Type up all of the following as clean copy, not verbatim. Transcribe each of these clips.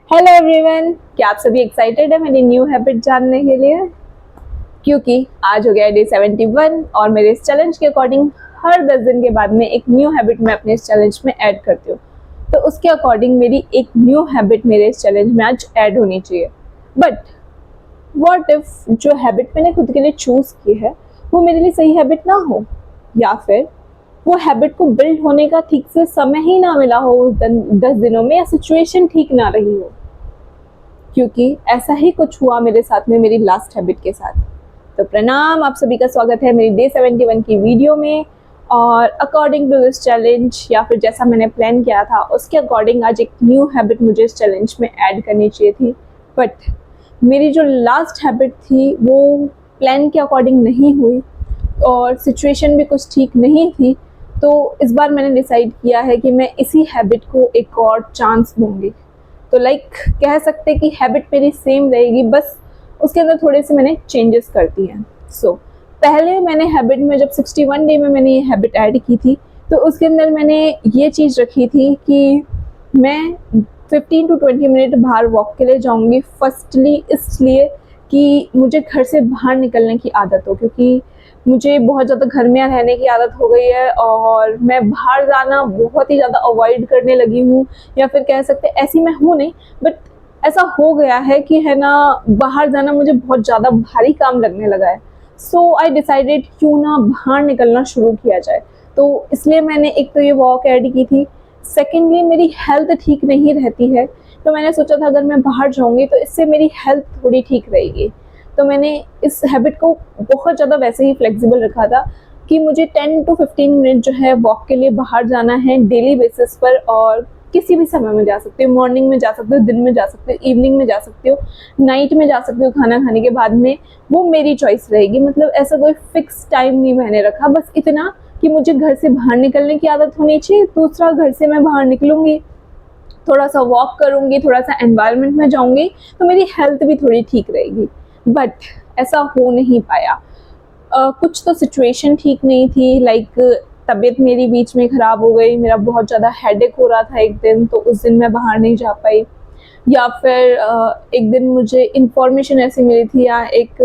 Hello everyone, क्या आप सभी एक्साइटेड है मेरी न्यू हैबिट जानने के लिए? क्योंकि आज हो गया डे 71 और मेरे इस चैलेंज के अकॉर्डिंग हर 10 दिन के बाद में एक न्यू हैबिट मैं अपने इस चैलेंज में ऐड करती हूँ। तो उसके अकॉर्डिंग मेरी एक न्यू हैबिट मेरे इस चैलेंज में आज ऐड होनी चाहिए। बट व्हाट इफ जो हैबिट मैंने खुद के लिए चूज की है वो मेरे लिए सही हैबिट ना हो, या फिर वो हैबिट को बिल्ड होने का ठीक से समय ही ना मिला हो उस 10 दिनों में, या सिचुएशन ठीक ना रही हो। क्योंकि ऐसा ही कुछ हुआ मेरे साथ में मेरी लास्ट हैबिट के साथ। तो प्रणाम, आप सभी का स्वागत है मेरी डे 71 की वीडियो में। और अकॉर्डिंग टू दिस चैलेंज, या फिर जैसा मैंने प्लान किया था उसके अकॉर्डिंग आज एक न्यू हैबिट मुझे इस चैलेंज में ऐड करनी चाहिए थी। बट मेरी जो लास्ट हैबिट थी वो प्लान के अकॉर्डिंग नहीं हुई और सिचुएशन भी कुछ ठीक नहीं थी। तो इस बार मैंने डिसाइड किया है कि मैं इसी हैबिट को एक और चांस दूंगी। तो कह सकते कि हैबिट मेरी सेम रहेगी, बस उसके अंदर थोड़े से मैंने चेंजेस कर दिए हैं। पहले मैंने हैबिट में जब 61 डे में मैंने ये हैबिट ऐड की थी तो उसके अंदर मैंने ये चीज़ रखी थी कि मैं 15 टू 20 मिनट बाहर वॉक के लिए जाऊंगी। फर्स्टली इसलिए कि मुझे घर से बाहर निकलने की आदत हो, क्योंकि मुझे बहुत ज़्यादा घर में रहने की आदत हो गई है और मैं बाहर जाना बहुत ही ज़्यादा अवॉइड करने लगी हूँ। या फिर कह सकते ऐसी मैं हूँ नहीं, बट ऐसा हो गया है कि है ना, बाहर जाना मुझे बहुत ज़्यादा भारी काम लगने लगा है। सो आई डिसाइडेड क्यों ना बाहर निकलना शुरू किया जाए। तो इसलिए मैंने एक तो ये वॉक ऐड की थी। सेकेंडली मेरी हेल्थ ठीक नहीं रहती है, तो मैंने सोचा था अगर मैं बाहर जाऊँगी तो इससे मेरी हेल्थ थोड़ी ठीक रहेगी। तो मैंने इस हैबिट को बहुत ज़्यादा वैसे ही फ्लेक्सिबल रखा था कि मुझे 10 टू 15 मिनट जो है वॉक के लिए बाहर जाना है डेली बेसिस पर। और किसी भी समय में जा सकती हो, मॉर्निंग में जा सकते हो, दिन में जा सकते हो, इवनिंग में जा सकते हो, नाइट में जा सकते हो खाना खाने के बाद में, वो मेरी चॉइस रहेगी। मतलब ऐसा कोई फिक्स टाइम नहीं मैंने रखा, बस इतना कि मुझे घर से बाहर निकलने की आदत होनी चाहिए। दूसरा, घर से मैं बाहर निकलूंगी, थोड़ा सा वॉक करूंगी, थोड़ा सा एनवायरनमेंट में जाऊंगी, तो मेरी हेल्थ भी थोड़ी ठीक रहेगी। बट ऐसा हो नहीं पाया। कुछ तो सिचुएशन ठीक नहीं थी, तबीयत मेरी बीच में ख़राब हो गई, मेरा बहुत ज़्यादा हेडेक हो रहा था एक दिन, तो उस दिन मैं बाहर नहीं जा पाई। या फिर एक दिन मुझे इन्फॉर्मेशन ऐसी मिली थी, या एक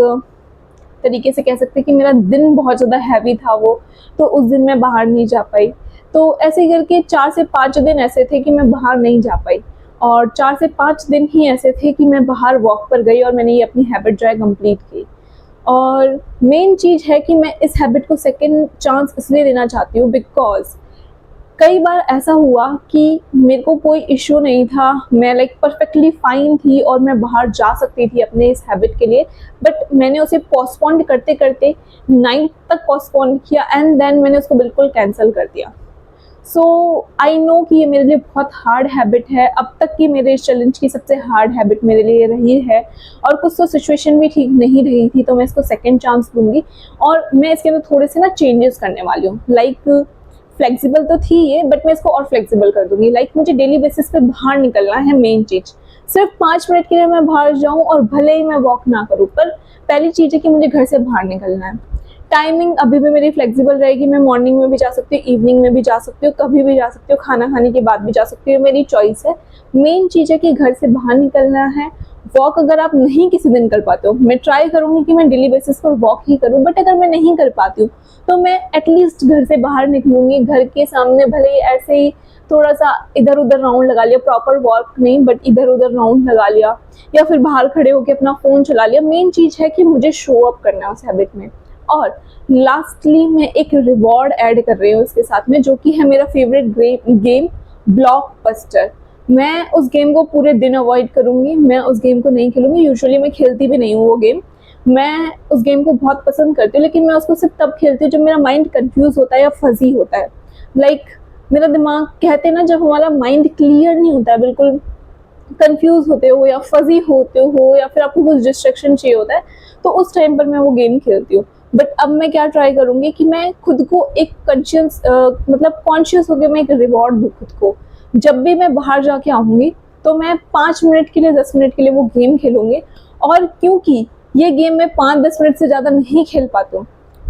तरीके से कह सकते कि मेरा दिन बहुत ज़्यादा हैवी था वो, तो उस दिन मैं बाहर नहीं जा पाई। तो ऐसे करके 4 से 5 दिन ऐसे थे कि मैं बाहर नहीं जा पाई, और 4 से 5 दिन ही ऐसे थे कि मैं बाहर वॉक पर गई और मैंने ये अपनी हैबिट जो है कंप्लीट की। और मेन चीज़ है कि मैं इस हैबिट को सेकंड चांस इसलिए देना चाहती हूँ बिकॉज़ कई बार ऐसा हुआ कि मेरे को कोई इश्यू नहीं था, मैं परफेक्टली फाइन थी और मैं बाहर जा सकती थी अपने इस हैबिट के लिए। बट मैंने उसे पोस्टपोन करते करते नाइट तक पोस्टपोन किया एंड देन मैंने उसको बिल्कुल कैंसिल कर दिया। सो आई नो कि ये मेरे लिए बहुत हार्ड हैबिट है, अब तक की मेरे इस चैलेंज की सबसे हार्ड हैबिट मेरे लिए रही है। और कुछ तो सिचुएशन भी ठीक नहीं रही थी, तो मैं इसको सेकेंड चांस दूंगी और मैं इसके अंदर थोड़े से ना चेंजेस करने वाली हूँ। फ्लेक्सिबल तो थी ये, बट मैं इसको और फ्लेक्सिबल कर दूंगी। मुझे डेली बेसिस पे बाहर निकलना है, मेन चीज़ सिर्फ 5 मिनट के लिए मैं बाहर जाऊँ और भले ही मैं वॉक ना करूँ, पर पहली चीज़ है कि मुझे घर से बाहर निकलना है। टाइमिंग अभी भी मेरी फ्लेक्सिबल रहेगी, मैं मॉर्निंग में भी जा सकती हूँ, इवनिंग में भी जा सकती हूँ, कभी भी जा सकती हूँ, खाना खाने के बाद भी जा सकती हूँ, मेरी चॉइस है। मेन चीज़ है कि घर से बाहर निकलना है। वॉक अगर आप नहीं किसी दिन कर पाते हो, मैं ट्राई करूँगी कि मैं डेली बेसिस पर वॉक ही करूँ, बट अगर मैं नहीं कर पाती हूँ तो मैं एटलीस्ट घर से बाहर निकलूँगी। घर के सामने भले ही ऐसे ही थोड़ा सा इधर उधर राउंड लगा लिया, प्रॉपर वॉक नहीं बट इधर उधर राउंड लगा लिया, या फिर बाहर खड़े होकर अपना फ़ोन चला लिया। मेन चीज़ है कि मुझे शो अप करना है उस हैबिट में। और लास्टली मैं एक रिवॉर्ड ऐड कर रही हूँ इसके साथ में, जो कि है मेरा फेवरेट गेम ब्लॉकबस्टर। मैं उस गेम को पूरे दिन अवॉइड करूँगी, मैं उस गेम को नहीं खेलूँगी। यूजुअली मैं खेलती भी नहीं हूँ वो गेम, मैं उस गेम को बहुत पसंद करती हूँ, लेकिन मैं उसको सिर्फ तब खेलती हूँ जब मेरा माइंड कंफ्यूज होता है या फजी होता है। मेरा दिमाग, कहते हैं ना, जब हमारा माइंड क्लियर नहीं होता है, बिल्कुल कंफ्यूज होते हो या फजी होते हो, या फिर आपको कुछ डिस्ट्रैक्शन चाहिए होता है, तो उस टाइम पर मैं वो गेम खेलती हूँ। बट अब मैं क्या ट्राई करूँगी कि मैं खुद को एक कॉन्शियस होकर मैं एक रिवॉर्ड दूँ खुद को। जब भी मैं बाहर जाके आऊँगी तो मैं 5 मिनट के लिए, 10 मिनट के लिए वो गेम खेलूँगी। और क्योंकि ये गेम मैं 5-10 मिनट से ज़्यादा नहीं खेल पाती हूँ,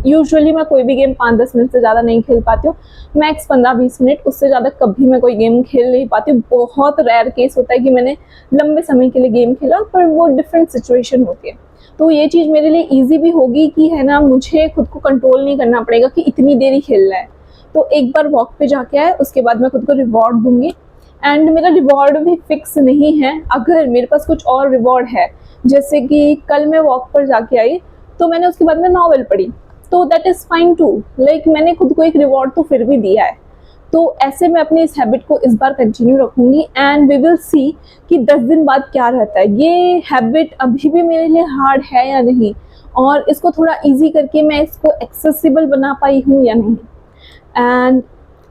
यूजुअली मैं कोई भी गेम 5-10 मिनट से ज़्यादा नहीं खेल पाती हूँ, मैक्स 15-20 मिनट, उससे ज़्यादा कभी मैं कोई गेम खेल नहीं पाती हूँ। बहुत रेयर केस होता है कि मैंने लंबे समय के लिए गेम खेला, पर वो डिफरेंट सिचुएशन होती है। तो ये चीज़ मेरे लिए ईजी भी होगी कि है ना, मुझे खुद को कंट्रोल नहीं करना पड़ेगा कि इतनी देर ही खेलना है। तो एक बार वॉक पे जाके आए, उसके बाद मैं खुद को रिवॉर्ड दूंगी। एंड मेरा रिवॉर्ड भी फिक्स नहीं है, अगर मेरे पास कुछ और रिवॉर्ड है, जैसे कि कल मैं वॉक पर जाके आई तो मैंने उसके बाद में नॉवेल पढ़ी, तो that is fine too, like मैंने खुद को एक रिवॉर्ड तो फिर भी दिया है। तो ऐसे मैं अपनी इस हैबिट को इस बार कंटिन्यू रखूँगी एंड वी विल सी कि 10 दिन बाद क्या रहता है। ये हैबिट अभी भी मेरे लिए हार्ड है या नहीं, और इसको थोड़ा ईजी करके मैं इसको एक्सेसिबल बना पाई हूँ या नहीं। एंड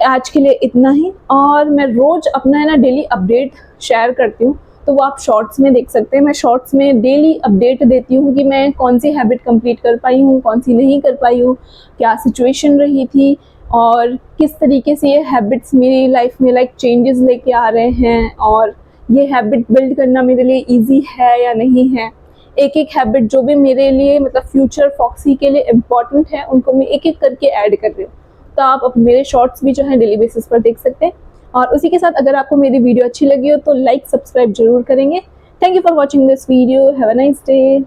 आज के लिए इतना ही, और मैं रोज़ अपना है ना डेली अपडेट शेयर करती हूँ, तो वो आप शॉर्ट्स में देख सकते हैं। मैं शॉर्ट्स में डेली अपडेट देती हूँ कि मैं कौन सी हैबिट कंप्लीट कर पाई हूँ, कौन सी नहीं कर पाई हूँ, क्या सिचुएशन रही थी, और किस तरीके से ये हैबिट्स मेरी लाइफ में लाइक चेंजेस लेके आ रहे हैं, और ये हैबिट बिल्ड करना मेरे लिए ईजी है या नहीं है। एक एक हैबिट जो भी मेरे लिए मतलब फ्यूचर फॉक्सी के लिए इम्पॉर्टेंट है, उनको मैं एक एक करके ऐड कर रही हूँ। तो आप अब मेरे शॉर्ट्स भी जो है डेली बेसिस पर देख सकते हैं। और उसी के साथ अगर आपको मेरी वीडियो अच्छी लगी हो तो लाइक सब्सक्राइब जरूर करेंगे। Thank you for watching this video. Have a nice day.